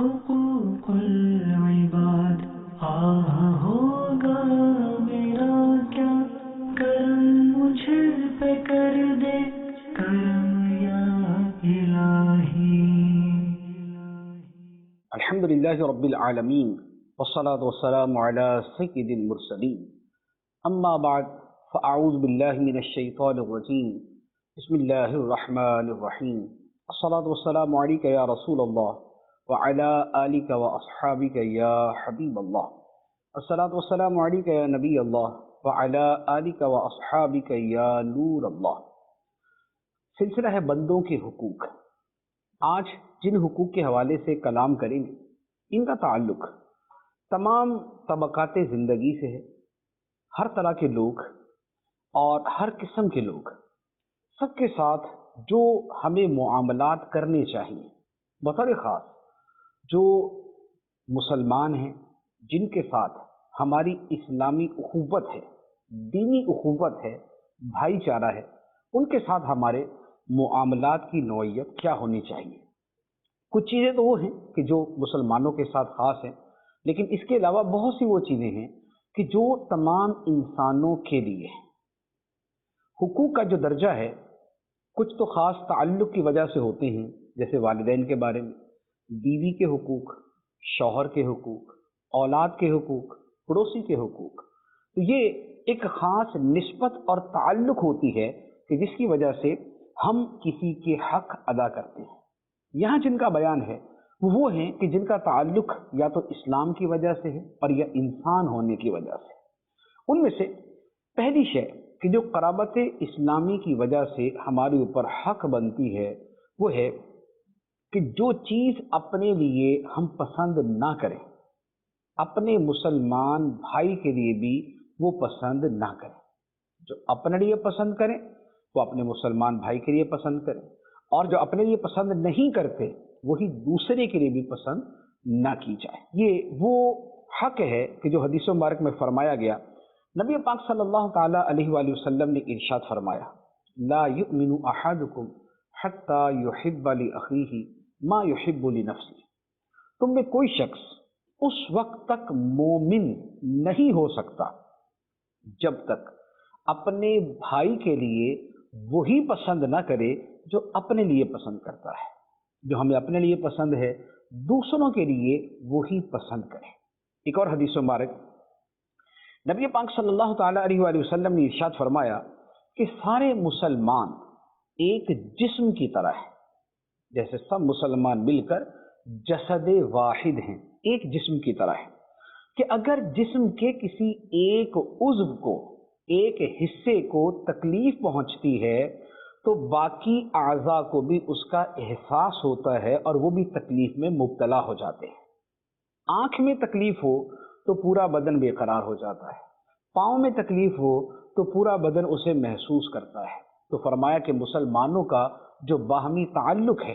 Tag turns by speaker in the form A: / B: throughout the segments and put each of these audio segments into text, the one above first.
A: حقوق العباد ہوگا میرا کیا کرم مجھ پہ کر دے کرم یا الہی.
B: الحمد للہ رب العالمین والصلاة والسلام على سید المرسلین اما بعد فاعوذ باللہ من الشیطان الرجیم بسم اللہ الرحمن الرحیم الصلاة والسلام علیک یا رسول اللہ وعلى آلک واصحابک یا حبیب اللہ الصلاة والسلام علیک یا نبی اللہ وعلى آلک واصحابک یا نور اللہ. سلسلہ ہے بندوں کے حقوق. آج جن حقوق کے حوالے سے کلام کریں گے ان کا تعلق تمام طبقات زندگی سے ہے. ہر طرح کے لوگ اور ہر قسم کے لوگ سب کے ساتھ جو ہمیں معاملات کرنے چاہیے، بطور خاص جو مسلمان ہیں جن کے ساتھ ہماری اسلامی اخوت ہے، دینی اخوت ہے، بھائی چارہ ہے، ان کے ساتھ ہمارے معاملات کی نوعیت کیا ہونی چاہیے. کچھ چیزیں تو وہ ہیں کہ جو مسلمانوں کے ساتھ خاص ہیں، لیکن اس کے علاوہ بہت سی وہ چیزیں ہیں کہ جو تمام انسانوں کے لیے ہیں. حقوق کا جو درجہ ہے کچھ تو خاص تعلق کی وجہ سے ہوتے ہیں، جیسے والدین کے بارے میں، بیوی کے حقوق، شوہر کے حقوق، اولاد کے حقوق، پڑوسی کے حقوق. تو یہ ایک خاص نسبت اور تعلق ہوتی ہے کہ جس کی وجہ سے ہم کسی کے حق ادا کرتے ہیں. یہاں جن کا بیان ہے وہ ہیں کہ جن کا تعلق یا تو اسلام کی وجہ سے ہے اور یا انسان ہونے کی وجہ سے. ان میں سے پہلی شے کہ جو قرابت اسلامی کی وجہ سے ہمارے اوپر حق بنتی ہے وہ ہے کہ جو چیز اپنے لیے ہم پسند نہ کریں، اپنے مسلمان بھائی کے لیے بھی وہ پسند نہ کریں. جو اپنے لیے پسند کریں وہ اپنے مسلمان بھائی کے لیے پسند کریں، اور جو اپنے لیے پسند نہیں کرتے وہی دوسرے کے لیے بھی پسند نہ کی جائے. یہ وہ حق ہے کہ جو حدیث مبارک میں فرمایا گیا. نبی پاک صلی اللہ تعالی علیہ وآلہ وسلم نے ارشاد فرمایا، لا یؤمن احدکم حتی یحب لاخیہ ما یحب لنفسہ. تم میں کوئی شخص اس وقت تک مومن نہیں ہو سکتا جب تک اپنے بھائی کے لیے وہی پسند نہ کرے جو اپنے لیے پسند کرتا ہے. جو ہمیں اپنے لیے پسند ہے دوسروں کے لیے وہی پسند کرے. ایک اور حدیث مبارک نبی پاک صلی اللہ تعالی علیہ وآلہ وسلم نے ارشاد فرمایا کہ سارے مسلمان ایک جسم کی طرح ہے. جیسے سب مسلمان مل کر جسد واحد ہیں، ایک جسم کی طرح ہے کہ اگر جسم کے کسی ایک عضو کو، ایک حصے کو تکلیف پہنچتی ہے تو باقی اعضاء کو بھی اس کا احساس ہوتا ہے اور وہ بھی تکلیف میں مبتلا ہو جاتے ہیں. آنکھ میں تکلیف ہو تو پورا بدن بے قرار ہو جاتا ہے، پاؤں میں تکلیف ہو تو پورا بدن اسے محسوس کرتا ہے. تو فرمایا کہ مسلمانوں کا جو باہمی تعلق ہے،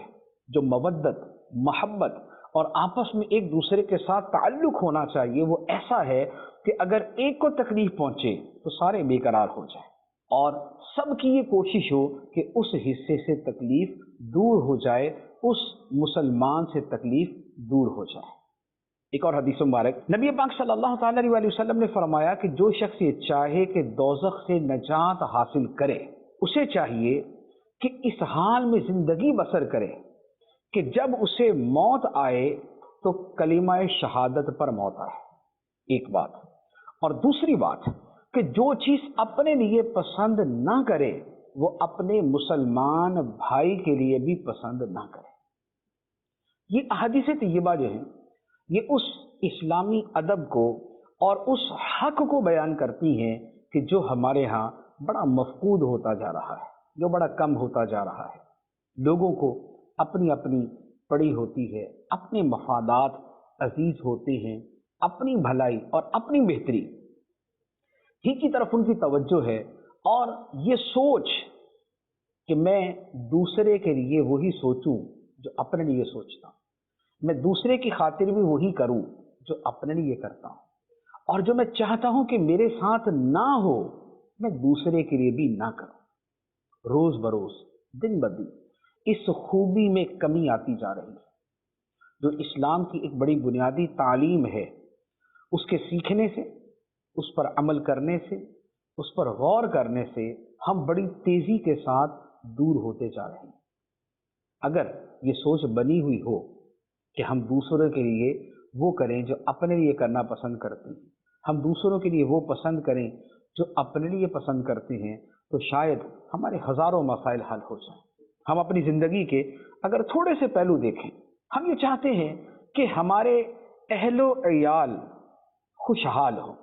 B: جو مودت، محبت اور آپس میں ایک دوسرے کے ساتھ تعلق ہونا چاہیے، وہ ایسا ہے کہ اگر ایک کو تکلیف پہنچے تو سارے بے قرار ہو جائیں، اور سب کی یہ کوشش ہو کہ اس حصے سے تکلیف دور ہو جائے، اس مسلمان سے تکلیف دور ہو جائے. ایک اور حدیث مبارک نبی پاک صلی اللہ تعالی علیہ وآلہ وسلم نے فرمایا کہ جو شخص یہ چاہے کہ دوزخ سے نجات حاصل کرے، اسے چاہیے کہ اس حال میں زندگی بسر کرے کہ جب اسے موت آئے تو کلمہ شہادت پر موت آئے. ایک بات. اور دوسری بات کہ جو چیز اپنے لیے پسند نہ کرے وہ اپنے مسلمان بھائی کے لیے بھی پسند نہ کرے. یہ احادیث طیبہ جو ہیں یہ اس اسلامی ادب کو اور اس حق کو بیان کرتی ہیں کہ جو ہمارے ہاں بڑا مفقود ہوتا جا رہا ہے، جو بڑا کم ہوتا جا رہا ہے. لوگوں کو اپنی اپنی پڑی ہوتی ہے، اپنے مفادات عزیز ہوتے ہیں، اپنی بھلائی اور اپنی بہتری ہی کی طرف ان کی توجہ ہے، اور یہ سوچ کہ میں دوسرے کے لیے وہی سوچوں جو اپنے لیے سوچتا ہوں، میں دوسرے کی خاطر بھی وہی کروں جو اپنے لیے کرتا ہوں، اور جو میں چاہتا ہوں کہ میرے ساتھ نہ ہو میں دوسرے کے لیے بھی نہ کروں. روز بروز دن بدن اس خوبی میں کمی آتی جا رہی ہے. جو اسلام کی ایک بڑی بنیادی تعلیم ہے، اس کے سیکھنے سے، اس پر عمل کرنے سے، اس پر غور کرنے سے ہم بڑی تیزی کے ساتھ دور ہوتے جا رہے ہیں۔ اگر یہ سوچ بنی ہوئی ہو کہ ہم دوسروں کے لیے وہ کریں جو اپنے لیے کرنا پسند کرتے ہیں، ہم دوسروں کے لیے وہ پسند کریں جو اپنے لیے پسند کرتے ہیں، تو شاید ہمارے ہزاروں مسائل حل ہو جائیں۔ ہم اپنی زندگی کے اگر تھوڑے سے پہلو دیکھیں، ہم یہ چاہتے ہیں کہ ہمارے اہل و عیال خوشحال ہوں،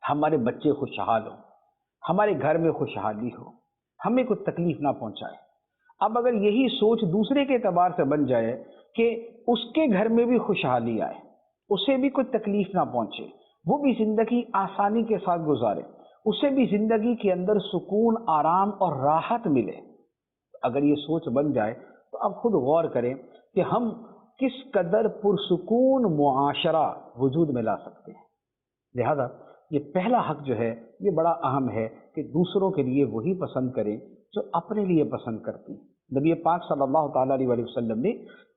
B: ہمارے بچے خوشحال ہوں، ہمارے گھر میں خوشحالی ہو، ہمیں کوئی تکلیف نہ پہنچائے۔ اب اگر یہی سوچ دوسرے کے اعتبار سے بن جائے کہ اس کے گھر میں بھی خوشحالی آئے، اسے بھی کوئی تکلیف نہ پہنچے، وہ بھی زندگی آسانی کے ساتھ گزارے، اسے بھی زندگی کے اندر سکون، آرام اور راحت ملے، اگر یہ سوچ بن جائے تو اب خود غور کریں کہ ہم کس قدر پرسکون معاشرہ وجود میں لا سکتے ہیں۔ لہذا یہ پہلا حق جو ہے یہ بڑا اہم ہے کہ دوسروں کے لیے وہی پسند کریں جو اپنے لیے پسند کرتے ہیں۔ نبی پاک صلی اللہ تعالیٰ علیہ وسلم نے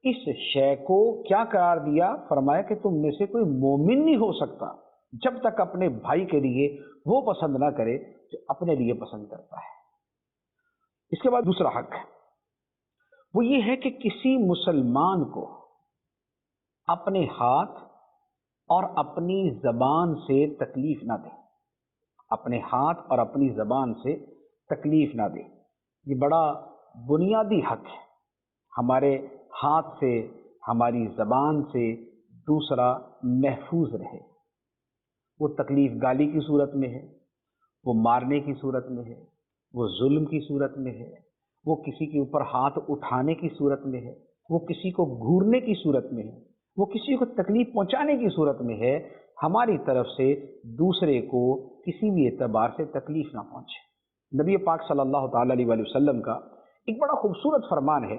B: اس شے کو کیا قرار دیا؟ فرمایا کہ تم میں سے کوئی مومن نہیں ہو سکتا جب تک اپنے بھائی کے لیے وہ پسند نہ کرے جو اپنے لیے پسند کرتا ہے۔ اس کے بعد دوسرا حق ہے، وہ یہ ہے کہ کسی مسلمان کو اپنے ہاتھ اور اپنی زبان سے تکلیف نہ دے، اپنے ہاتھ اور اپنی زبان سے تکلیف نہ دے۔ یہ بڑا بنیادی حق ہے، ہمارے ہاتھ سے، ہماری زبان سے دوسرا محفوظ رہے۔ وہ تکلیف گالی کی صورت میں ہے، وہ مارنے کی صورت میں ہے، وہ ظلم کی صورت میں ہے، وہ کسی کے اوپر ہاتھ اٹھانے کی صورت میں ہے، وہ کسی کو گھورنے کی صورت میں ہے، وہ کسی کو تکلیف پہنچانے کی صورت میں ہے، ہماری طرف سے دوسرے کو کسی بھی اعتبار سے تکلیف نہ پہنچے۔ نبی پاک صلی اللہ تعالیٰ علیہ وسلم کا ایک بڑا خوبصورت فرمان ہے۔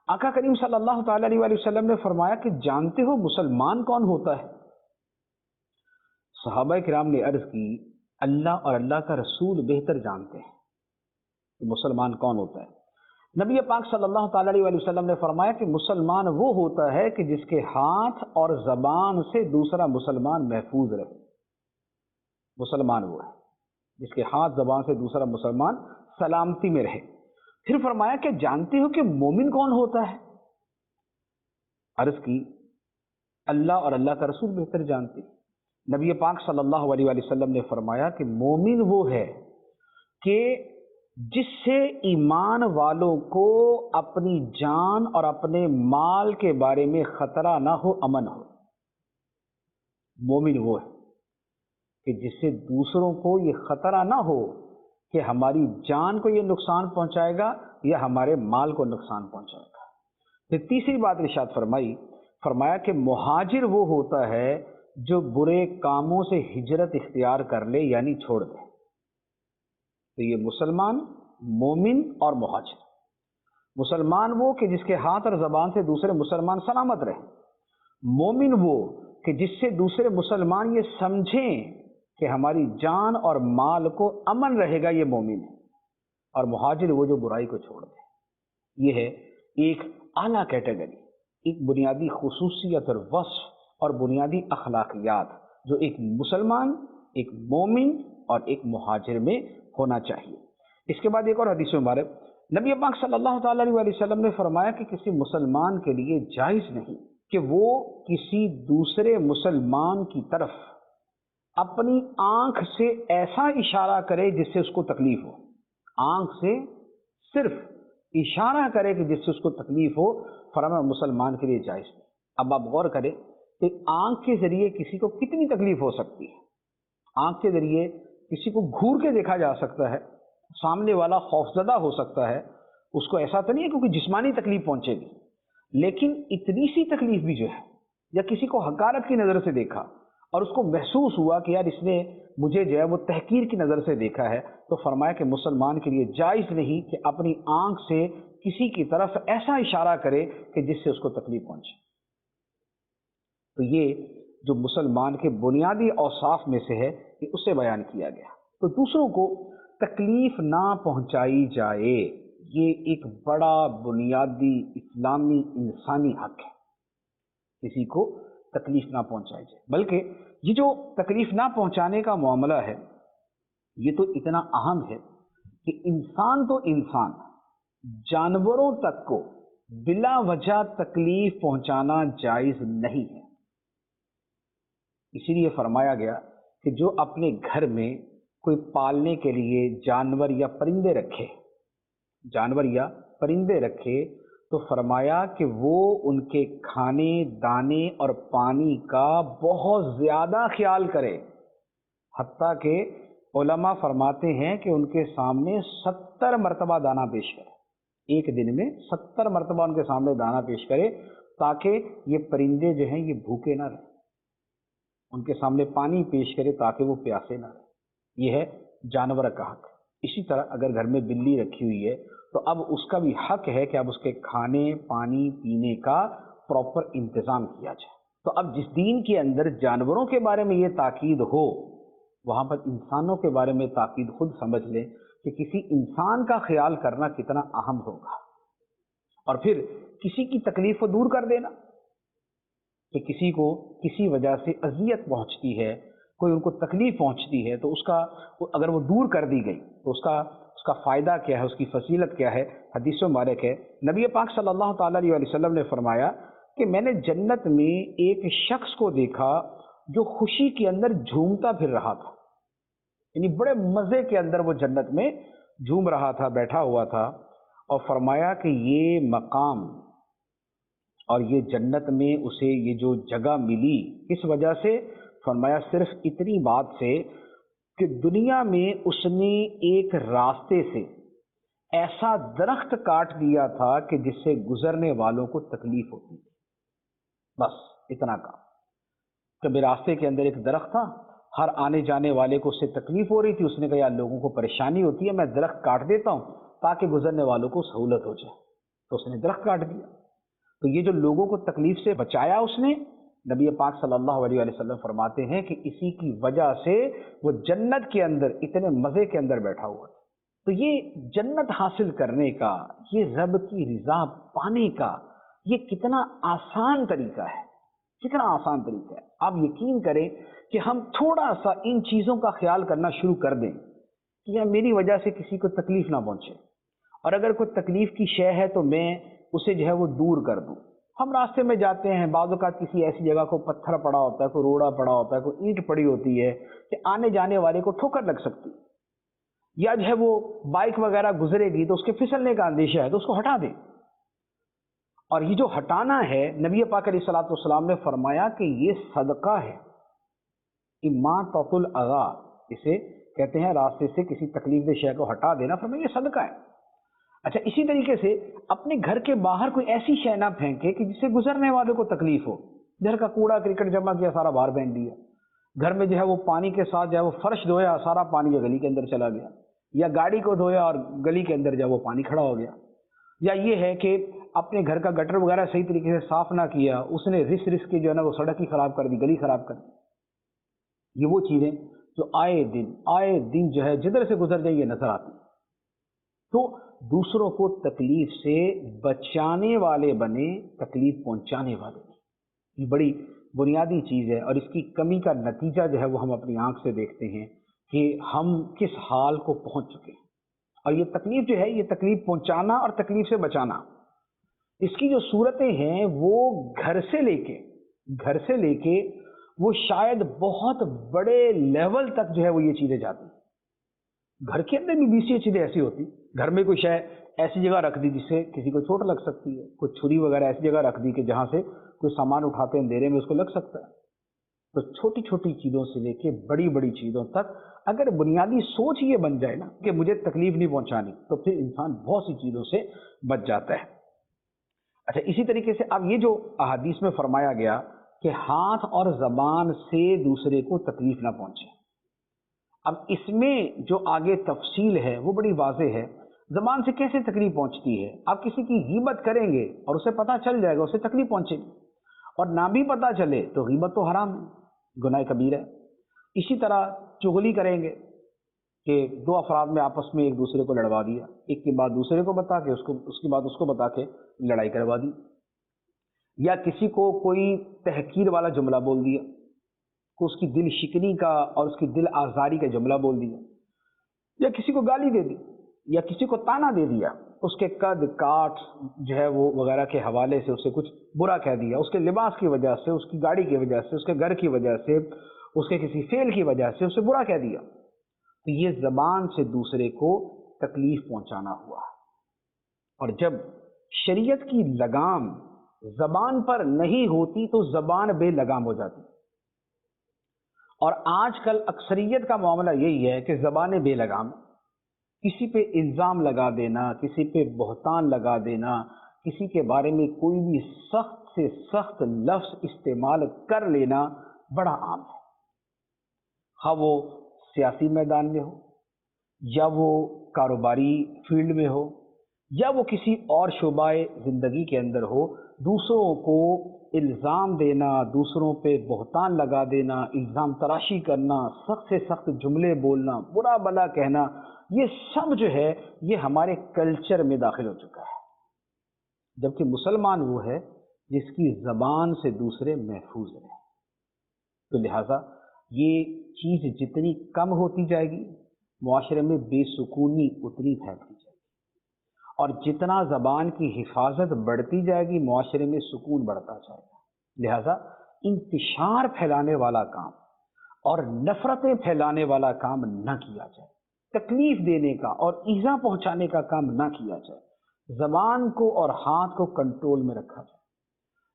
B: آقا کریم صلی اللہ تعالیٰ علیہ وسلم نے فرمایا کہ جانتے ہو مسلمان کون ہوتا ہے؟ صحابہ کرام نے عرض کی اللہ اور اللہ کا رسول بہتر جانتے ہیں کہ مسلمان کون ہوتا ہے۔ نبی پاک صلی اللہ تعالیٰ علیہ وسلم نے فرمایا کہ مسلمان وہ ہوتا ہے کہ جس کے ہاتھ اور زبان سے دوسرا مسلمان محفوظ رہے۔ مسلمان وہ ہے جس کے ہاتھ زبان سے دوسرا مسلمان سلامتی میں رہے۔ پھر فرمایا کہ جانتے ہو کہ مومن کون ہوتا ہے؟ عرض کی اللہ اور اللہ کا رسول بہتر جانتے۔ نبی پاک صلی اللہ علیہ وسلم نے فرمایا کہ مومن وہ ہے کہ جس سے ایمان والوں کو اپنی جان اور اپنے مال کے بارے میں خطرہ نہ ہو، امن ہو۔ مومن وہ ہے کہ جس سے دوسروں کو یہ خطرہ نہ ہو کہ ہماری جان کو یہ نقصان پہنچائے گا یا ہمارے مال کو نقصان پہنچائے گا۔ پھر تیسری بات ارشاد فرمایا کہ مہاجر وہ ہوتا ہے جو برے کاموں سے ہجرت اختیار کر لے، یعنی چھوڑ دے۔ تو یہ مسلمان، مومن اور مہاجر۔ مسلمان وہ کہ جس کے ہاتھ اور زبان سے دوسرے مسلمان سلامت رہے، مومن وہ کہ جس سے دوسرے مسلمان یہ سمجھیں کہ ہماری جان اور مال کو امن رہے گا، یہ مومن ہے، اور مہاجر وہ جو برائی کو چھوڑ دے۔ یہ ہے ایک اعلیٰ کیٹیگری، ایک بنیادی خصوصیت اور وصف اور بنیادی اخلاقیات جو ایک مسلمان، ایک مومن اور ایک مہاجر میں ہونا چاہیے۔ اس کے بعد ایک اور حدیث مبارک نبی پاک صلی اللہ تعالیٰ علیہ وسلم نے فرمایا کہ کسی مسلمان کے لیے جائز نہیں کہ وہ کسی دوسرے مسلمان کی طرف اپنی آنکھ سے ایسا اشارہ کرے جس سے اس کو تکلیف ہو۔ آنکھ سے صرف اشارہ کرے کہ جس سے اس کو تکلیف ہو، فرمایا مسلمان کے لیے جائز نہیں۔ اب آپ غور کریں کہ آنکھ کے ذریعے کسی کو کتنی تکلیف ہو سکتی ہے۔ آنکھ کے ذریعے کسی کو گھور کے دیکھا جا سکتا ہے، سامنے والا خوفزدہ ہو سکتا ہے، اس کو ایسا تو نہیں ہے کیونکہ جسمانی تکلیف پہنچے گی، لیکن اتنی سی تکلیف بھی جو ہے، یا کسی کو حقارت کی نظر سے دیکھا اور اس کو محسوس ہوا کہ یار اس نے مجھے جو ہے وہ تحقیر کی نظر سے دیکھا ہے، تو فرمایا کہ مسلمان کے لیے جائز نہیں کہ اپنی آنکھ سے کسی کی طرف ایسا اشارہ کرے کہ جس سے اس کو تکلیف پہنچے۔ تو یہ جو مسلمان کے بنیادی اوصاف میں سے ہے، یہ اسے بیان کیا گیا۔ تو دوسروں کو تکلیف نہ پہنچائی جائے، یہ ایک بڑا بنیادی اسلامی انسانی حق ہے۔ کسی کو تکلیف نہ پہنچائی جائے. بلکہ یہ جو تکلیف نہ پہنچانے کا معاملہ ہے یہ تو اتنا اہم ہے کہ انسان تو انسان جانوروں تک کو بلا وجہ تکلیف پہنچانا جائز نہیں ہے. اسی لیے فرمایا گیا کہ جو اپنے گھر میں کوئی پالنے کے لیے جانور یا پرندے رکھے تو فرمایا کہ وہ ان کے کھانے دانے اور پانی کا بہت زیادہ خیال کرے. حتیٰ کہ علماء فرماتے ہیں کہ ان کے سامنے 70 مرتبہ دانہ پیش کرے. ایک دن میں 70 مرتبہ ان کے سامنے دانہ پیش کرے تاکہ یہ پرندے جو ہیں یہ بھوکے نہ رہیں. ان کے سامنے پانی پیش کرے تاکہ وہ پیاسے نہ رہیں. یہ ہے جانور کا حق. اسی طرح اگر گھر میں بلی رکھی ہوئی ہے تو اب اس کا بھی حق ہے کہ اب اس کے کھانے پانی پینے کا پراپر انتظام کیا جائے. تو اب جس دین کے اندر جانوروں کے بارے میں یہ تاکید ہو وہاں پر انسانوں کے بارے میں تاکید خود سمجھ لیں کہ کسی انسان کا خیال کرنا کتنا اہم ہوگا. اور پھر کسی کی تکلیف کو دور کر دینا کہ کسی کو کسی وجہ سے اذیت پہنچتی ہے, کوئی ان کو تکلیف پہنچتی ہے تو اس کا اگر وہ دور کر دی گئی تو اس کا فائدہ کیا ہے, اس کی فضیلت کیا ہے. حدیث مبارک ہے نبی پاک صلی اللہ تعالیٰ علیہ وسلم نے فرمایا کہ میں نے جنت میں ایک شخص کو دیکھا جو خوشی کے اندر جھومتا پھر رہا تھا. یعنی بڑے مزے کے اندر وہ جنت میں جھوم رہا تھا, بیٹھا ہوا تھا. اور فرمایا کہ یہ مقام اور یہ جنت میں اسے یہ جو جگہ ملی کس وجہ سے؟ فرمایا صرف اتنی بات سے کہ دنیا میں اس نے ایک راستے سے ایسا درخت کاٹ دیا تھا کہ جس سے گزرنے والوں کو تکلیف ہوتی تھی. بس اتنا کام. کبھی راستے کے اندر ایک درخت تھا, ہر آنے جانے والے کو اس سے تکلیف ہو رہی تھی. اس نے کہا یار لوگوں کو پریشانی ہوتی ہے, میں درخت کاٹ دیتا ہوں تاکہ گزرنے والوں کو سہولت ہو جائے. تو اس نے درخت کاٹ دیا. تو یہ جو لوگوں کو تکلیف سے بچایا اس نے, نبی پاک صلی اللہ علیہ وسلم فرماتے ہیں کہ اسی کی وجہ سے وہ جنت کے اندر اتنے مزے کے اندر بیٹھا ہوا تھا. تو یہ جنت حاصل کرنے کا, یہ رب کی رضا پانے کا یہ کتنا آسان طریقہ ہے, کتنا آسان طریقہ ہے. آپ یقین کریں کہ ہم تھوڑا سا ان چیزوں کا خیال کرنا شروع کر دیں کہ یا میری وجہ سے کسی کو تکلیف نہ پہنچے, اور اگر کوئی تکلیف کی شے ہے تو میں اسے جو ہے وہ دور کر دوں. ہم راستے میں جاتے ہیں, بعض اوقات کسی ایسی جگہ کو پتھر پڑا ہوتا ہے, کوئی روڑا پڑا ہوتا ہے, کوئی اینٹ پڑی ہوتی ہے کہ آنے جانے والے کو ٹھوکر لگ سکتی, یا جو ہے وہ بائک وغیرہ گزرے گی تو اس کے پھسلنے کا اندیشہ ہے تو اس کو ہٹا دیں. اور یہ جو ہٹانا ہے نبی پاک علیہ الصلوۃ والسلام نے فرمایا کہ یہ صدقہ ہے. اماطۃ الاذی اسے کہتے ہیں, راستے سے کسی تکلیف دہ شے کو ہٹا دینا. فرمایا یہ صدقہ ہے. اچھا, اسی طریقے سے اپنے گھر کے باہر کوئی ایسی شے نہ پھینکے کہ جس سے گزرنے والوں کو تکلیف ہو. گھر کا کوڑا کرکٹ جمع کیا, سارا باہر پھینک دیا. گھر میں جو ہے وہ پانی کے ساتھ جو ہے وہ فرش دھویا, سارا پانی جو گلی کے اندر چلا گیا, یا گاڑی کو دھویا اور گلی کے اندر جو ہے وہ پانی کھڑا ہو گیا. یا یہ ہے کہ اپنے گھر کا گٹر وغیرہ صحیح طریقے سے صاف نہ کیا, اس نے رس کے جو ہے نا وہ سڑک ہی خراب کر دی, گلی خراب کر دی. یہ وہ چیزیں جو آئے دن جو ہے جدھر سے گزر جائے یہ نظر آتی. تو دوسروں کو تکلیف سے بچانے والے بنے, تکلیف پہنچانے والے نہیں. یہ بڑی بنیادی چیز ہے, اور اس کی کمی کا نتیجہ جو ہے وہ ہم اپنی آنکھ سے دیکھتے ہیں کہ ہم کس حال کو پہنچ چکے ہیں. اور یہ تکلیف جو ہے, یہ تکلیف پہنچانا اور تکلیف سے بچانا, اس کی جو صورتیں ہیں وہ گھر سے لے کے وہ شاید بہت بڑے لیول تک جو ہے وہ یہ چیزیں جاتی ہیں. گھر کے اندر بھی 20 چیزیں ایسی ہوتی. گھر میں کوئی شے ایسی جگہ رکھ دی جس سے کسی کو چوٹ لگ سکتی ہے, کوئی چھری وغیرہ ایسی جگہ رکھ دی کہ جہاں سے کوئی سامان اٹھاتے ہیں اندھیرے میں اس کو لگ سکتا ہے. تو چھوٹی چھوٹی چیزوں سے لے کے بڑی بڑی چیزوں تک اگر بنیادی سوچ یہ بن جائے نا کہ مجھے تکلیف نہیں پہنچانی, تو پھر انسان بہت سی چیزوں سے بچ جاتا ہے. اچھا, اسی طریقے سے اب یہ جو احادیث میں فرمایا گیا کہ ہاتھ اور زبان سے دوسرے کو تکلیف نہ پہنچے, اب اس میں جو آگے تفصیل ہے وہ بڑی واضح ہے. زبان سے کیسے تکلیف پہنچتی ہے؟ آپ کسی کی غیبت کریں گے اور اسے پتہ چل جائے گا, اسے تکلیف پہنچے گی, اور نہ بھی پتہ چلے تو غیبت تو حرام ہے, گناہ کبیرہ ہے. اسی طرح چغلی کریں گے کہ دو افراد میں آپس میں ایک دوسرے کو لڑوا دیا, ایک کی بات دوسرے کو بتا کے اس کی بات اس کو بتا کے لڑائی کروا دی. یا کسی کو کوئی تحقیر والا جملہ بول دیا، کو اس کی دل شکنی کا اور اس کی دل آزاری کا جملہ بول دیا، یا کسی کو گالی دے دی، یا کسی کو تانا دے دیا، اس کے قد کاٹ جو ہے وہ وغیرہ کے حوالے سے اسے کچھ برا کہہ دیا، اس کے لباس کی وجہ سے، اس کی گاڑی کی وجہ سے، اس کے گھر کی وجہ سے، اس کے کسی فعل کی وجہ سے اسے برا کہہ دیا، تو یہ زبان سے دوسرے کو تکلیف پہنچانا ہوا۔ اور جب شریعت کی لگام زبان پر نہیں ہوتی تو زبان بے لگام ہو جاتی، اور آج کل اکثریت کا معاملہ یہی ہے کہ زبانیں بے لگام، کسی پہ الزام لگا دینا، کسی پہ بہتان لگا دینا، کسی کے بارے میں کوئی بھی سخت سے سخت لفظ استعمال کر لینا بڑا عام ہے، خواہ وہ سیاسی میدان میں ہو، یا وہ کاروباری فیلڈ میں ہو، یا وہ کسی اور شعبہ زندگی کے اندر ہو۔ دوسروں کو الزام دینا، دوسروں پہ بہتان لگا دینا، الزام تراشی کرنا، سخت سے سخت جملے بولنا، برا بلا کہنا، یہ سب جو ہے یہ ہمارے کلچر میں داخل ہو چکا ہے، جبکہ مسلمان وہ ہے جس کی زبان سے دوسرے محفوظ رہیں۔ تو لہٰذا یہ چیز جتنی کم ہوتی جائے گی، معاشرے میں بے سکونی اتنی پھیلتی جائے گی، اور جتنا زبان کی حفاظت بڑھتی جائے گی معاشرے میں سکون بڑھتا جائے گا۔ لہٰذا انتشار پھیلانے والا کام اور نفرتیں پھیلانے والا کام نہ کیا جائے، تکلیف دینے کا اور ایذا پہنچانے کا کام نہ کیا جائے، زبان کو اور ہاتھ کو کنٹرول میں رکھا جائے۔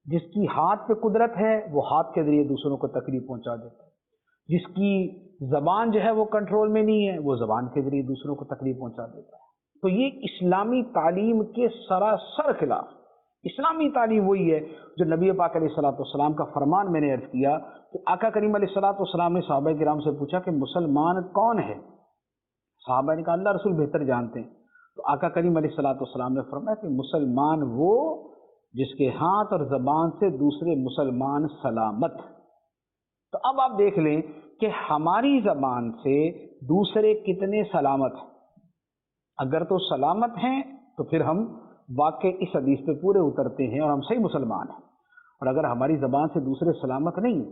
B: جس کی ہاتھ پہ قدرت ہے وہ ہاتھ کے ذریعے دوسروں کو تکلیف پہنچا دیتا ہے، جس کی زبان جو ہے وہ کنٹرول میں نہیں ہے وہ زبان کے ذریعے دوسروں کو تکلیف پہنچا دیتا ہے۔ تو یہ اسلامی تعلیم کے سراسر خلاف۔ اسلامی تعلیم وہی ہے جو نبی پاک علیہ الصلوۃ والسلام کا فرمان میں نے عرض کیا کہ آقا کریم علیہ الصلوۃ والسلام نے صحابہ کرام سے پوچھا کہ مسلمان کون ہے؟ صحابہ نے کہا اللہ رسول بہتر جانتے ہیں۔ تو آقا کریم علیہ الصلوۃ والسلام نے فرمایا کہ مسلمان وہ جس کے ہاتھ اور زبان سے دوسرے مسلمان سلامت۔ تو اب آپ دیکھ لیں کہ ہماری زبان سے دوسرے کتنے سلامت ہیں۔ اگر تو سلامت ہیں تو پھر ہم واقع اس حدیث پہ پورے اترتے ہیں اور ہم صحیح مسلمان ہیں، اور اگر ہماری زبان سے دوسرے سلامت نہیں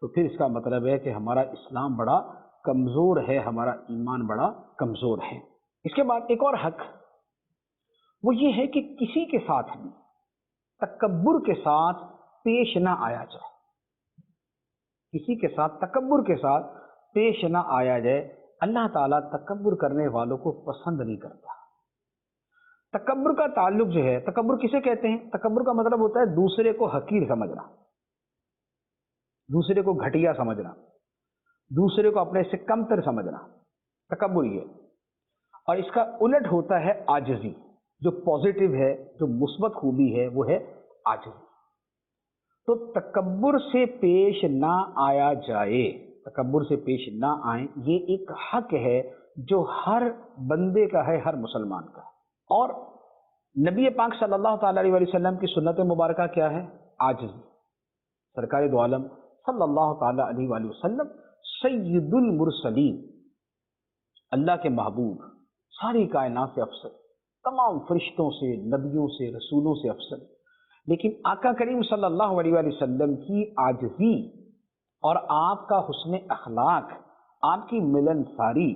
B: تو پھر اس کا مطلب ہے کہ ہمارا اسلام بڑا کمزور ہے، ہمارا ایمان بڑا کمزور ہے۔ اس کے بعد ایک اور حق وہ یہ ہے کہ کسی کے ساتھ بھی تکبر کے ساتھ پیش نہ آیا جائے، کسی کے ساتھ تکبر کے ساتھ پیش نہ آیا جائے۔ اللہ تعالیٰ تکبر کرنے والوں کو پسند نہیں کرتا۔ تکبر کا تعلق جو ہے، تکبر کسے کہتے ہیں؟ تکبر کا مطلب ہوتا ہے دوسرے کو حقیر سمجھنا، دوسرے کو گھٹیا سمجھنا، دوسرے کو اپنے سے کمتر سمجھنا، تکبر یہ۔ اور اس کا الٹ ہوتا ہے عاجزی، جو پازیٹیو ہے، جو مثبت خوبی ہے وہ ہے عاجزی۔ تو تکبر سے پیش نہ آیا جائے، تکبر سے پیش نہ آئیں، یہ ایک حق ہے جو ہر بندے کا ہے، ہر مسلمان کا ہے۔ اور نبی پاک صلی اللہ تعالی علیہ وسلم کی سنت مبارکہ کیا ہے؟ عاجزی۔ سرکار دو عالم صلی اللہ تعالی علیہ وآلہ وسلم سید المرسلین، اللہ کے محبوب، ساری کائنات سے افضل، تمام فرشتوں سے، نبیوں سے، رسولوں سے افضل، لیکن آقا کریم صلی اللہ علیہ وآلہ وسلم کی عاجزی اور آپ کا حسن اخلاق، آپ کی ملنساری،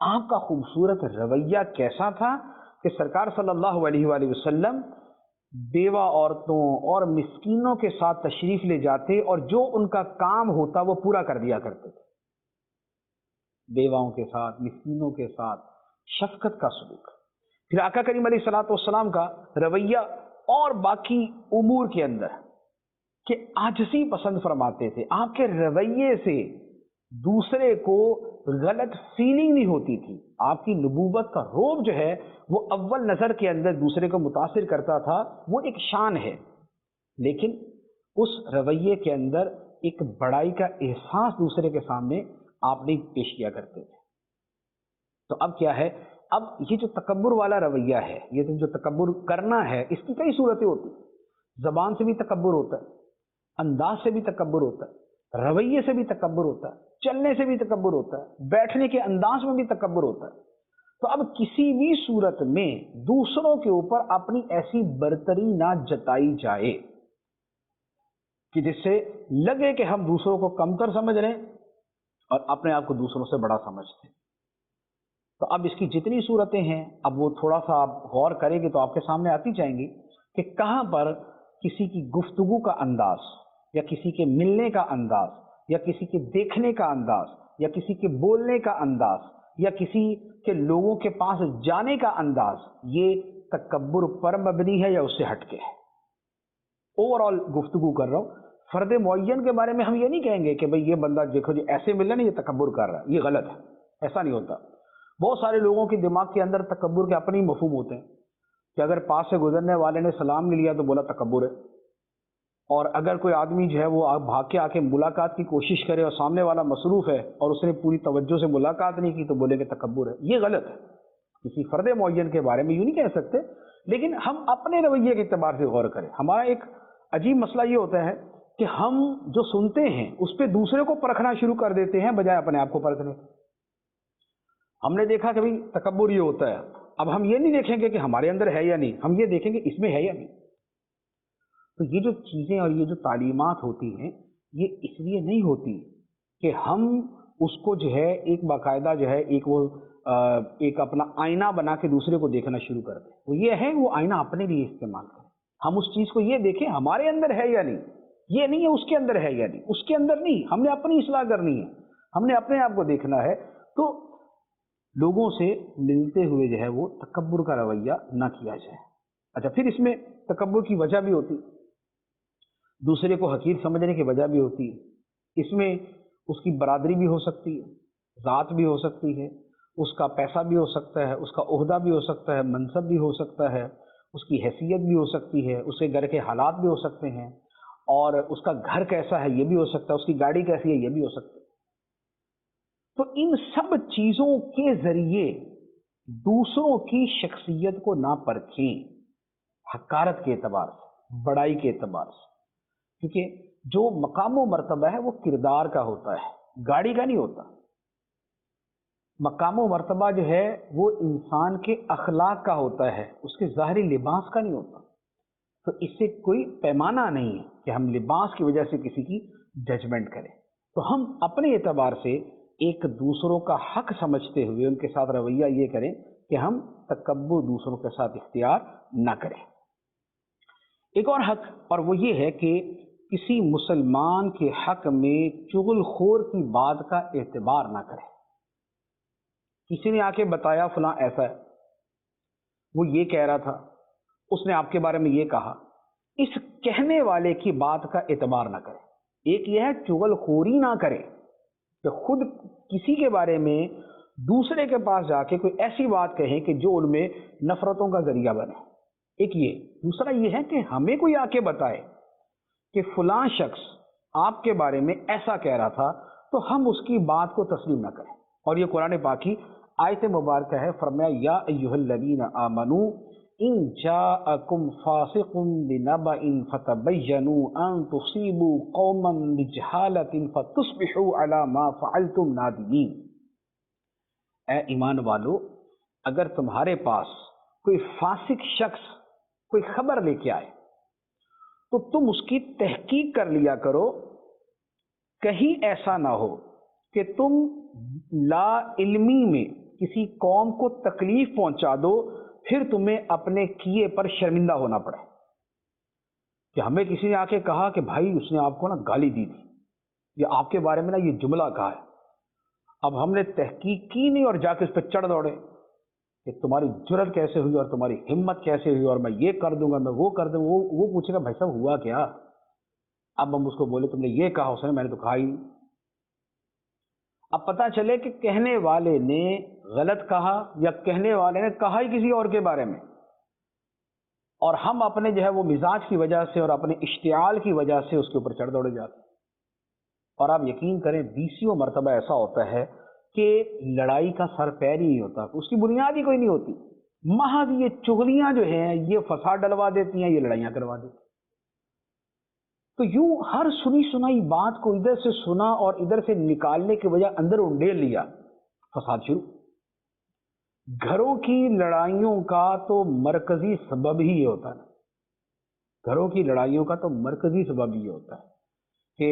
B: آپ کا خوبصورت رویہ کیسا تھا کہ سرکار صلی اللہ علیہ وآلہ وسلم بیوہ عورتوں اور مسکینوں کے ساتھ تشریف لے جاتے اور جو ان کا کام ہوتا وہ پورا کر دیا کرتے تھے۔ بیواؤں کے ساتھ، مسکینوں کے ساتھ شفقت کا سلوک۔ پھر آقا کریم علیہ الصلوۃ والسلام کا رویہ اور باقی امور کے اندر کہ عاجزی پسند فرماتے تھے۔ آپ کے رویے سے دوسرے کو غلط فیلنگ نہیں ہوتی تھی۔ آپ کی نبوت کا روب جو ہے وہ اول نظر کے اندر دوسرے کو متاثر کرتا تھا، وہ ایک شان ہے، لیکن اس رویے کے اندر ایک بڑائی کا احساس دوسرے کے سامنے آپ نہیں پیش کیا کرتے تھے۔ تو اب کیا ہے؟ اب یہ جو تکبر والا رویہ ہے، یہ جو تکبر کرنا ہے، اس کی کئی صورتیں ہوتی ہیں۔ زبان سے بھی تکبر ہوتا ہے، انداز سے بھی تکبر ہوتا ہے، رویے سے بھی تکبر ہوتا ہے، چلنے سے بھی تکبر ہوتا ہے، بیٹھنے کے انداز میں بھی تکبر ہوتا ہے۔ تو اب کسی بھی صورت میں دوسروں کے اوپر اپنی ایسی برتری نہ جتائی جائے کہ جس سے لگے کہ ہم دوسروں کو کمتر سمجھ رہے ہیں اور اپنے آپ کو دوسروں سے بڑا سمجھتے ہیں۔ تو اب اس کی جتنی صورتیں ہیں، اب وہ تھوڑا سا آپ غور کریں گے تو آپ کے سامنے آتی جائیں گی کہ کہاں پر کسی کی گفتگو کا انداز یا کسی کے ملنے کا انداز یا کسی کے دیکھنے کا انداز یا کسی کے بولنے کا انداز یا کسی کے لوگوں کے پاس جانے کا انداز یہ تکبر پر مبنی ہے یا اس سے ہٹ کے ہے۔ اوور آل گفتگو کر رہا ہوں، فرد معین کے بارے میں ہم یہ نہیں کہیں گے کہ بھئی یہ بندہ دیکھو جی ایسے مل رہا نہیں، یہ تکبر کر رہا ہے، یہ غلط ہے، ایسا نہیں ہوتا۔ بہت سارے لوگوں کے دماغ کے اندر تکبر کے اپنے ہی مفہوم ہوتے ہیں کہ اگر پاس سے گزرنے والے نے سلام نہیں لیا تو بولا تکبر ہے، اور اگر کوئی آدمی جو ہے وہ بھاگ کے آ کے ملاقات کی کوشش کرے اور سامنے والا مصروف ہے اور اس نے پوری توجہ سے ملاقات نہیں کی تو بولے کہ تکبر ہے، یہ غلط ہے۔ کسی فرد معین کے بارے میں یوں نہیں کہہ سکتے، لیکن ہم اپنے رویے کے اعتبار سے غور کریں۔ ہمارا ایک عجیب مسئلہ یہ ہوتا ہے کہ ہم جو سنتے ہیں اس پہ دوسرے کو پرکھنا شروع کر دیتے ہیں بجائے اپنے آپ کو پرکھنے۔ ہم نے دیکھا کہ بھئی تکبر یہ ہوتا ہے، اب ہم یہ نہیں دیکھیں گے کہ ہمارے اندر ہے یا نہیں، ہم یہ دیکھیں گے اس میں ہے یا نہیں۔ تو یہ جو چیزیں اور یہ جو تعلیمات ہوتی ہیں یہ اس لیے نہیں ہوتی کہ ہم اس کو جو ہے ایک باقاعدہ جو ہے ایک اپنا آئینہ بنا کے دوسرے کو دیکھنا شروع کر دیں۔ وہ یہ ہے وہ آئینہ اپنے لیے استعمال کریں، ہم اس چیز کو یہ دیکھیں ہمارے اندر ہے یا نہیں، یہ نہیں ہے اس کے اندر ہے یا نہیں، اس کے اندر نہیں، ہم نے اپنی اصلاح کرنی ہے، ہم نے اپنے آپ کو دیکھنا ہے۔ تو لوگوں سے ملتے ہوئے جو ہے وہ تکبر کا رویہ نہ کیا جائے۔ اچھا، پھر اس میں تکبر کی وجہ بھی ہوتی، دوسرے کو حقیر سمجھنے کی وجہ بھی ہوتی ہے۔ اس میں اس کی برادری بھی ہو سکتی ہے، ذات بھی ہو سکتی ہے، اس کا پیسہ بھی ہو سکتا ہے، اس کا عہدہ بھی ہو سکتا ہے، منصب بھی ہو سکتا ہے، اس کی حیثیت بھی ہو سکتی ہے، اس کے گھر کے حالات بھی ہو سکتے ہیں، اور اس کا گھر کیسا ہے یہ بھی ہو سکتا ہے، اس کی گاڑی کیسی ہے یہ بھی ہو سکتا ہے۔ تو ان سب چیزوں کے ذریعے دوسروں کی شخصیت کو نہ پرکھیں، حقارت کے اعتبار سے، بڑائی کے اعتبار سے، کیونکہ جو مقام و مرتبہ ہے وہ کردار کا ہوتا ہے، گاڑی کا نہیں ہوتا۔ مقام و مرتبہ جو ہے وہ انسان کے اخلاق کا ہوتا ہے، اس کے ظاہری لباس کا نہیں ہوتا۔ تو اس سے کوئی پیمانہ نہیں ہے کہ ہم لباس کی وجہ سے کسی کی ججمنٹ کریں۔ تو ہم اپنے اعتبار سے ایک دوسروں کا حق سمجھتے ہوئے ان کے ساتھ رویہ یہ کریں کہ ہم تکبر دوسروں کے ساتھ اختیار نہ کریں۔ ایک اور حق، اور وہ یہ ہے کہ کسی مسلمان کے حق میں چغل خور کی بات کا اعتبار نہ کریں۔ کسی نے آ کے بتایا فلاں ایسا ہے، وہ یہ کہہ رہا تھا، اس نے آپ کے بارے میں یہ کہا، اس کہنے والے کی بات کا اعتبار نہ کریں۔ ایک یہ ہے چغل خوری نہ کریں کہ خود کسی کے بارے میں دوسرے کے پاس جا کے کوئی ایسی بات کہیں کہ جو ان میں نفرتوں کا ذریعہ بنے۔ ایک یہ، دوسرا یہ ہے کہ ہمیں کوئی آ کے بتائے کہ فلاں شخص آپ کے بارے میں ایسا کہہ رہا تھا تو ہم اس کی بات کو تسلیم نہ کریں۔ اور یہ قرآن پاک کی آیت مبارکہ ہے، فرمایا یا ایھا الذین آمنوا ان جاءکم فاسق بنبأ فتبینوا ان تصیبوا قوما بجہالۃ فتصبحوا علی ما فعلتم نادمین۔ اے ایمان والو، اگر تمہارے پاس کوئی فاسق شخص کوئی خبر لے کے آئے تو تم اس کی تحقیق کر لیا کرو، کہیں ایسا نہ ہو کہ تم لا علمی میں کسی قوم کو تکلیف پہنچا دو، پھر تمہیں اپنے کیے پر شرمندہ ہونا پڑے۔ کہ ہمیں کسی نے آ کے کہا کہ بھائی اس نے آپ کو نا گالی دی تھی، یا آپ کے بارے میں نا یہ جملہ کہا ہے، اب ہم نے تحقیق کی نہیں اور جا کے اس پہ چڑھ دوڑے کہ تمہاری جرت کیسے ہوئی اور تمہاری ہمت کیسے ہوئی اور میں یہ کر دوں گا، میں وہ کر دوں گا۔ وہ پوچھے گا بھائی صاحب ہوا کیا؟ اب ہم اس کو بولے تم نے یہ کہا، اس نے میں نے تو کہا ہی نہیں۔ اب پتہ چلے کہ کہنے والے نے غلط کہا یا کہنے والے نے کہا ہی کسی اور کے بارے میں، اور ہم اپنے جو ہے وہ مزاج کی وجہ سے اور اپنے اشتعال کی وجہ سے اس کے اوپر چڑھ دوڑے جاتے ہیں۔ اور آپ یقین کریں 20 مرتبہ ایسا ہوتا ہے کہ لڑائی کا سر پیر ہی نہیں ہوتا، اس کی بنیاد ہی کوئی نہیں ہوتی، محض یہ چغلیاں جو ہیں یہ فساد ڈلوا دیتی ہیں، یہ لڑائیاں کروا دیتی ہیں۔ تو یوں ہر سنی سنائی بات کو ادھر سے سنا اور ادھر سے نکالنے کے بجائے اندر انڈیل لیا، فساد شروع۔ گھروں کی لڑائیوں کا تو مرکزی سبب ہی یہ ہوتا ہے، گھروں کی لڑائیوں کا تو مرکزی سبب یہ ہوتا ہے کہ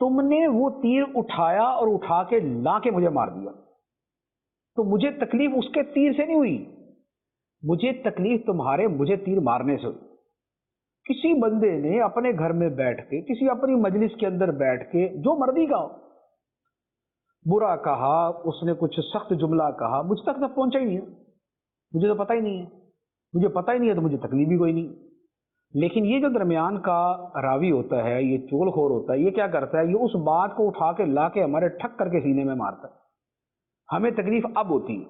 B: تم نے وہ تیر اٹھایا اور اٹھا کے لا کے مجھے مار دیا، تو مجھے تکلیف اس کے تیر سے نہیں ہوئی، مجھے تکلیف تمہارے مجھے تیر مارنے سے ہوئی۔ کسی بندے نے اپنے گھر میں بیٹھ کے، کسی اپنی مجلس کے اندر بیٹھ کے جو مرضی کہا، برا کہا، اس نے کچھ سخت جملہ کہا، مجھ تک تو پہنچا ہی نہیں ہے، مجھے تو پتہ ہی نہیں ہے، مجھے پتہ ہی نہیں ہے تو مجھے تکلیف بھی کوئی نہیں۔ لیکن یہ جو درمیان کا راوی ہوتا ہے، یہ چول خور ہوتا ہے، یہ کیا کرتا ہے، یہ اس بات کو اٹھا کے لا کے ہمارے ٹھک کر کے سینے میں مارتا ہے۔ ہمیں تکلیف اب ہوتی ہے،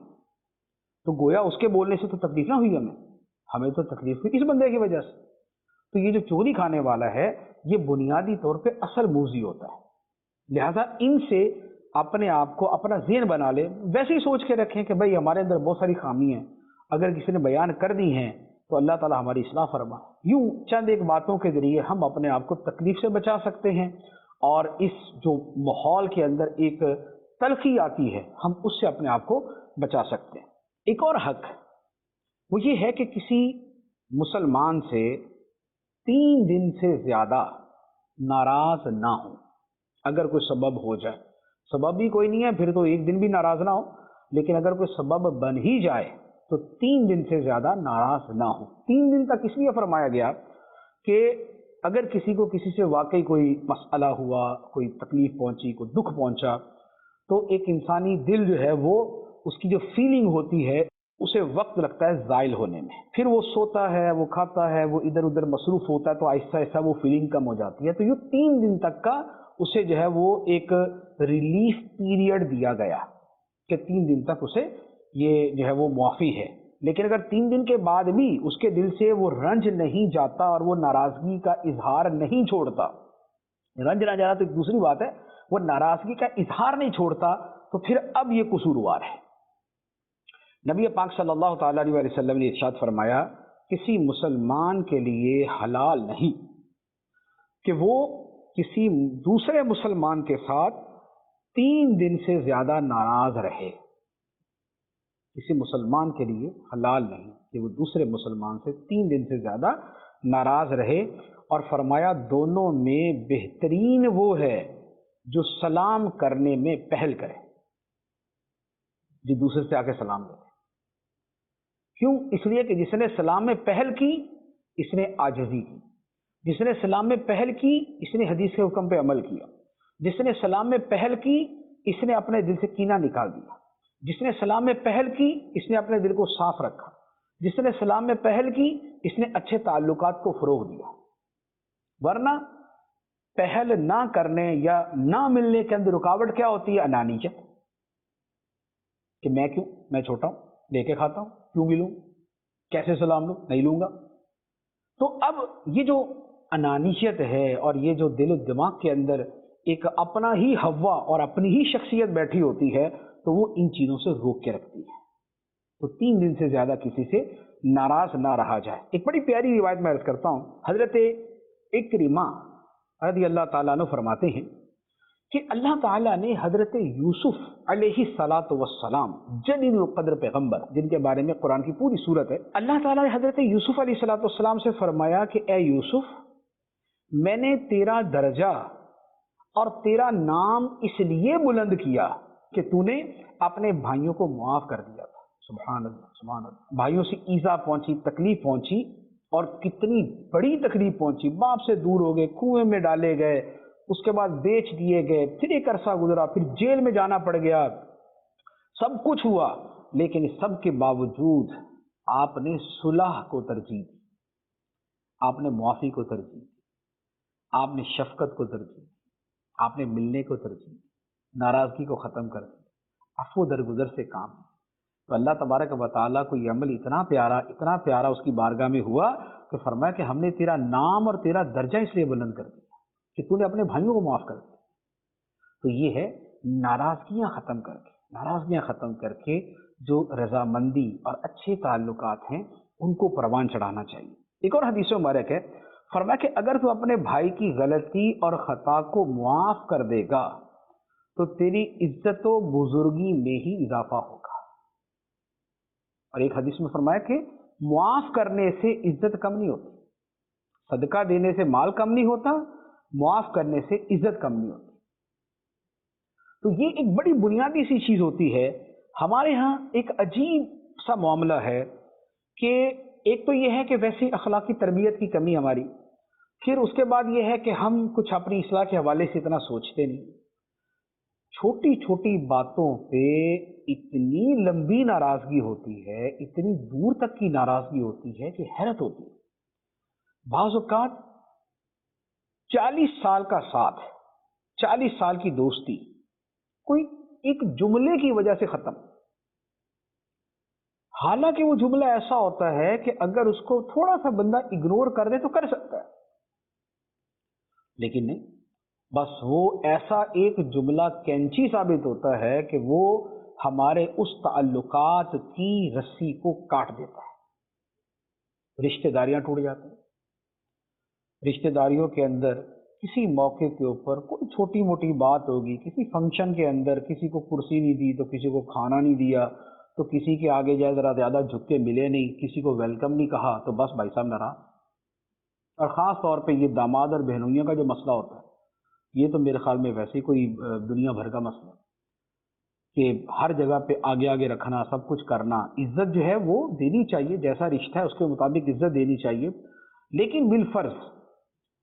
B: تو گویا اس کے بولنے سے تو تکلیف نہ ہوئی، ہمیں تو تکلیف ہوئی اس بندے کی وجہ سے۔ تو یہ جو چوری کھانے والا ہے، یہ بنیادی طور پہ اصل موذی ہوتا ہے، لہذا ان سے اپنے آپ کو اپنا ذہن بنا لے، ویسے ہی سوچ کے رکھیں کہ بھائی ہمارے اندر بہت ساری خامی ہیں، اگر کسی نے بیان کر دی ہیں تو اللہ تعالیٰ ہماری اصلاح فرما۔ یوں چند ایک باتوں کے ذریعے ہم اپنے آپ کو تکلیف سے بچا سکتے ہیں، اور اس جو ماحول کے اندر ایک تلخی آتی ہے، ہم اس سے اپنے آپ کو بچا سکتے ہیں۔ ایک اور حق وہ یہ ہے کہ کسی مسلمان سے 3 دن سے زیادہ ناراض نہ ہو، اگر کوئی سبب ہو جائے، سبب بھی کوئی نہیں ہے پھر تو 1 دن بھی ناراض نہ ہو، لیکن اگر کوئی سبب بن ہی جائے تو 3 دن سے زیادہ ناراض نہ ہو۔ 3 دن تک اس لیے فرمایا گیا کہ اگر کسی کو کسی سے واقعی کوئی مسئلہ ہوا، کوئی تکلیف پہنچی، کوئی دکھ پہنچا، تو ایک انسانی دل جو ہے وہ اس کی جو فیلنگ ہوتی ہے اسے وقت لگتا ہے زائل ہونے میں، پھر وہ سوتا ہے، وہ کھاتا ہے، وہ ادھر ادھر مصروف ہوتا ہے، تو آہستہ آہستہ وہ فیلنگ کم ہو جاتی ہے۔ تو یہ 3 دن تک کا اسے جو ہے وہ ایک ریلیف پیریڈ دیا گیا کہ 3 دن تک اسے یہ جو ہے وہ معافی ہے۔ لیکن اگر 3 دن کے بعد بھی اس کے دل سے وہ رنج نہیں جاتا اور وہ ناراضگی کا اظہار نہیں چھوڑتا، رنج نہ جانا تو ایک دوسری بات ہے، وہ ناراضگی کا اظہار نہیں چھوڑتا، تو پھر اب یہ قصوروار ہے۔ نبی پاک صلی اللہ تعالیٰ علیہ وسلم نے ارشاد فرمایا، کسی مسلمان کے لیے حلال نہیں کہ وہ کسی دوسرے مسلمان کے ساتھ 3 دن سے زیادہ ناراض رہے۔ کسی مسلمان کے لیے حلال نہیں کہ وہ دوسرے مسلمان سے 3 دن سے زیادہ ناراض رہے، اور فرمایا دونوں میں بہترین وہ ہے جو سلام کرنے میں پہل کرے، جو دوسرے سے آ کے سلام دے۔ کیوں؟ اس لیے کہ جس نے سلام میں پہل کی اس نے عاجزی کی، جس نے سلام میں پہل کی اس نے حدیث کے حکم پہ عمل کیا، جس نے سلام میں پہل کی اس نے اپنے دل سے کینہ نکال دیا، جس نے سلام میں پہل کی اس نے اپنے دل کو صاف رکھا، جس نے سلام میں پہل کی اس نے اچھے تعلقات کو فروغ دیا۔ ورنہ پہل نہ کرنے یا نہ ملنے کے اندر رکاوٹ کیا ہوتی ہے؟ انانیت، کہ میں کیوں، میں چھوٹا ہوں، لے کے کھاتا ہوں، کیوں ملوں، کیسے سلام لوں، نہیں لوں گا۔ تو اب یہ جو انانیت ہے اور یہ جو دل و دماغ کے اندر ایک اپنا ہی ہوا اور اپنی ہی شخصیت بیٹھی ہوتی ہے، تو وہ ان چیزوں سے روک کے رکھتی ہے۔ تو 3 دن سے زیادہ کسی سے ناراض نہ رہا جائے۔ ایک بڑی پیاری روایت میں عرض کرتا ہوں، حضرت اکرمہ رضی اللہ تعالیٰ عنہ فرماتے ہیں کہ اللہ تعالیٰ نے حضرت یوسف علیہ الصلاۃ والسلام جلیل القدر پیغمبر، جن کے بارے میں قرآن کی پوری صورت ہے، اللہ تعالیٰ نے حضرت یوسف علیہ الصلاۃ والسلام سے فرمایا کہ اے یوسف، میں نے تیرا درجہ اور تیرا نام اس لیے بلند کیا کہ تو نے اپنے بھائیوں کو معاف کر دیا تھا۔ سبحان اللہ، سبحان اللہ۔ بھائیوں سے ایذا پہنچی، تکلیف پہنچی، اور کتنی بڑی تکلیف پہنچی، باپ سے دور ہو گئے، کنویں میں ڈالے گئے، اس کے بعد بیچ دیے گئے، پھر ایک عرصہ گزرا، پھر جیل میں جانا پڑ گیا، سب کچھ ہوا، لیکن اس سب کے باوجود آپ نے صلح کو ترجیح دی، آپ نے معافی کو ترجیح دی، آپ نے شفقت کو ترجیح دی، آپ نے ملنے کو ترجیح دی، ناراضگی کو ختم کر دیا، عفو درگزر سے کام۔ تو اللہ تبارک و تعالیٰ کو یہ عمل اتنا پیارا اس کی بارگاہ میں ہوا کہ فرمایا کہ ہم نے تیرا نام اور تیرا درجہ اس لیے بلند کر دیا کہ تو نے اپنے بھائیوں کو معاف کر دیا۔ تو یہ ہے ناراضگیاں ختم کر کے جو رضامندی اور اچھے تعلقات ہیں ان کو پروان چڑھانا چاہیے۔ ایک اور حدیث مبارک ہے، فرمایا کہ اگر تو اپنے بھائی کی غلطی اور خطا کو معاف کر دے گا تو تیری عزت و بزرگی میں ہی اضافہ ہوگا۔ اور ایک حدیث میں فرمایا کہ معاف کرنے سے عزت کم نہیں ہوتی، صدقہ دینے سے مال کم نہیں ہوتا، معاف کرنے سے عزت کم نہیں ہوتی۔ تو یہ ایک بڑی بنیادی سی چیز ہوتی ہے. ہمارے ہاں ایک عجیب سا معاملہ ہے کہ ایک تو یہ ہے کہ ویسی اخلاقی تربیت کی کمی ہماری، پھر اس کے بعد یہ ہے کہ ہم کچھ اپنی اصلاح کے حوالے سے اتنا سوچتے نہیں. چھوٹی چھوٹی باتوں پہ اتنی لمبی ناراضگی ہوتی ہے، اتنی دور تک کی ناراضگی ہوتی ہے کہ حیرت ہوتی ہے. بعض اوقات 40 سال کا ساتھ، 40 سال کی دوستی کوئی ایک جملے کی وجہ سے ختم. حالانکہ وہ جملہ ایسا ہوتا ہے کہ اگر اس کو تھوڑا سا بندہ اگنور کر دے تو کر سکتا ہے، لیکن نہیں، بس وہ ایسا ایک جملہ کینچی ثابت ہوتا ہے کہ وہ ہمارے اس تعلقات کی رسی کو کاٹ دیتا ہے. رشتہ داریاں ٹوٹ جاتی ہیں. رشتہ داریوں کے اندر کسی موقع کے اوپر کوئی چھوٹی موٹی بات ہوگی، کسی فنکشن کے اندر کسی کو کرسی نہیں دی تو کسی کو کھانا نہیں دیا، تو کسی کے آگے جائے ذرا زیادہ جھک کے ملے نہیں، کسی کو ویلکم نہیں کہا، تو بس بھائی صاحب ناراض. اور خاص طور پہ یہ داماد اور بہنوئیوں کا جو مسئلہ ہوتا ہے، یہ تو میرے خیال میں ویسے کوئی دنیا بھر کا مسئلہ ہے کہ ہر جگہ پہ آگے آگے رکھنا، سب کچھ کرنا. عزت جو ہے وہ دینی چاہیے، جیسا رشتہ ہے اس کے مطابق عزت دینی چاہیے، لیکن بالفرض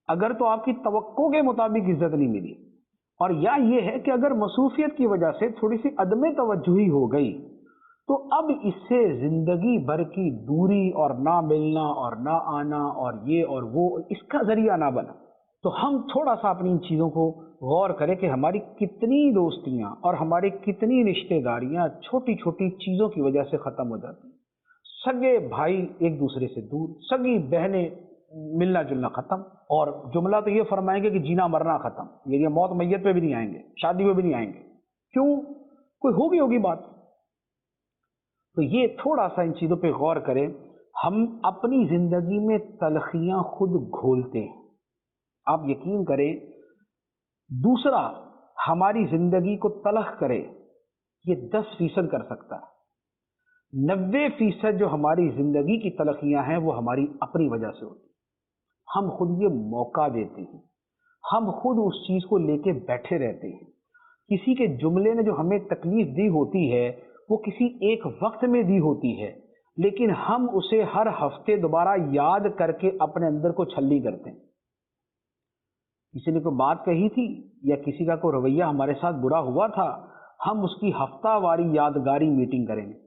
B: اگر تو آپ کی توقع کے مطابق عزت نہیں ملی، اور یا یہ ہے کہ اگر مصروفیت کی وجہ سے تھوڑی سی عدم توجہی ہو گئی، تو اب اس سے زندگی بھر کی دوری اور نہ ملنا اور نہ آنا اور یہ اور وہ اس کا ذریعہ نہ بنا. تو ہم تھوڑا سا اپنی ان چیزوں کو غور کریں کہ ہماری کتنی دوستیاں اور ہماری کتنی رشتہ داریاں چھوٹی چھوٹی چیزوں کی وجہ سے ختم ہو جاتی ہیں. سگے بھائی ایک دوسرے سے دور، سگی بہنیں ملنا جلنا ختم، اور جملہ تو یہ فرمائیں گے کہ جینا مرنا ختم. یہ موت میت پہ بھی نہیں آئیں گے، شادی پہ بھی نہیں آئیں گے. کیوں؟ کوئی ہوگی بات. تو یہ تھوڑا سا ان چیزوں پہ غور کریں. ہم اپنی زندگی میں تلخیاں خود گھولتے ہیں. آپ یقین کریں، دوسرا ہماری زندگی کو تلخ کرے یہ 10% کر سکتا ہے. 90% جو ہماری زندگی کی تلخیاں ہیں وہ ہماری اپنی وجہ سے ہوتی ہیں. ہم خود یہ موقع دیتے ہیں، ہم خود اس چیز کو لے کے بیٹھے رہتے ہیں. کسی کے جملے نے جو ہمیں تکلیف دی ہوتی ہے وہ کسی ایک وقت میں دی ہوتی ہے، لیکن ہم اسے ہر ہفتے دوبارہ یاد کر کے اپنے اندر کو چھلی کرتے ہیں. کسی نے کوئی بات کہی تھی یا کسی کا کوئی رویہ ہمارے ساتھ برا ہوا تھا، ہم اس کی ہفتہ واری یادگاری میٹنگ کریں گے.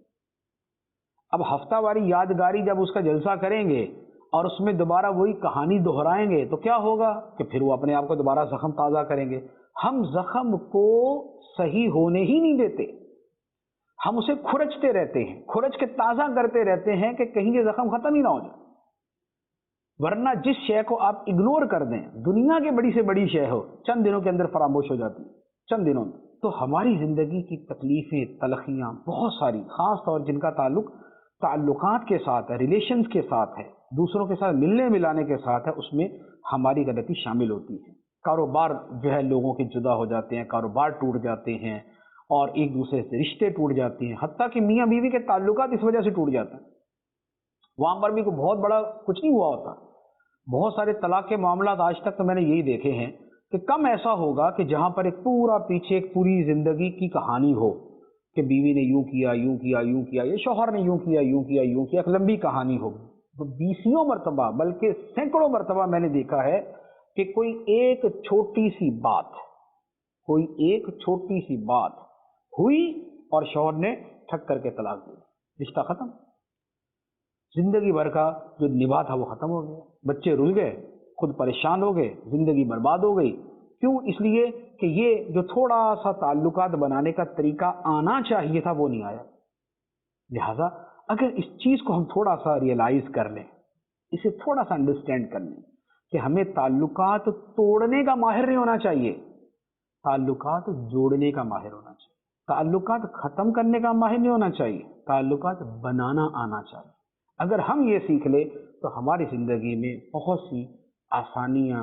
B: اب ہفتہ واری یادگاری جب اس کا جلسہ کریں گے اور اس میں دوبارہ وہی کہانی دہرائیں گے تو کیا ہوگا کہ پھر وہ اپنے آپ کو دوبارہ زخم تازہ کریں گے. ہم زخم کو صحیح ہونے ہی نہیں دیتے، ہم اسے کھرچتے رہتے ہیں، کھرچ کے تازہ کرتے رہتے ہیں کہ کہیں یہ زخم ختم ہی نہ ہو جائے. ورنہ جس شے کو آپ اگنور کر دیں، دنیا کی بڑی سے بڑی شے ہو، چند دنوں کے اندر فراموش ہو جاتی ہے، چند دنوں میں. تو ہماری زندگی کی تکلیفیں، تلخیاں بہت ساری، خاص طور جن کا تعلق تعلقات کے ساتھ ہے، ریلیشنز کے ساتھ ہے، دوسروں کے ساتھ ملنے ملانے کے ساتھ ہے، اس میں ہماری غلطی شامل ہوتی ہے. کاروبار جو ہے لوگوں کے جدا ہو جاتے ہیں، کاروبار ٹوٹ جاتے ہیں، اور ایک دوسرے سے رشتے ٹوٹ جاتے ہیں، حتیٰ کہ میاں بیوی کے تعلقات اس وجہ سے ٹوٹ جاتے ہیں. وہاں پر بھی کوئی بہت بڑا کچھ نہیں ہوا ہوتا. بہت سارے طلاق کے معاملات آج تک تو میں نے یہی دیکھے ہیں کہ کم ایسا ہوگا کہ جہاں پر ایک پورا پیچھے ایک پوری زندگی کی کہانی ہو کہ بیوی نے یوں کیا یوں کیا یوں کیا، یہ شوہر نے یوں کیا یوں کیا یوں کیا، ایک لمبی کہانی ہو. تو 20 مرتبہ بلکہ سینکڑوں مرتبہ میں نے دیکھا ہے کہ کوئی ایک چھوٹی سی بات ہوئی اور شوہر نے ٹھک کر کے طلاق دی، رشتہ ختم. زندگی بھر کا جو نبھا تھا وہ ختم ہو گیا، بچے رل گئے، خود پریشان ہو گئے، زندگی برباد ہو گئی. کیوں؟ اس لیے کہ یہ جو تھوڑا سا تعلقات بنانے کا طریقہ آنا چاہیے تھا وہ نہیں آیا. لہذا اگر اس چیز کو ہم تھوڑا سا ریئلائز کر لیں، اسے تھوڑا سا انڈرسٹینڈ کر لیں کہ ہمیں تعلقات توڑنے کا ماہر نہیں ہونا چاہیے، تعلقات جوڑنے کا ماہر ہونا چاہیے. تعلقات ختم کرنے کا ماہر نہیں ہونا چاہیے، تعلقات بنانا آنا چاہیے. اگر ہم یہ سیکھ لیں تو ہماری زندگی میں بہت سی آسانیاں،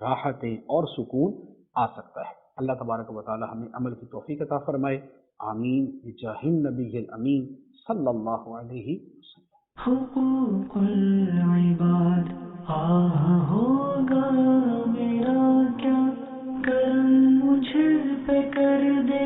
B: راحتیں اور سکون آ سکتا ہے. اللہ تبارک و تعالی ہمیں عمل کی توفیق عطا فرمائے. آمین بجاہ النبی الامین صلی اللہ علیہ وسلم.
A: حقوق العباد ہوگا میرا کیا کرم مجھ پہ کر دے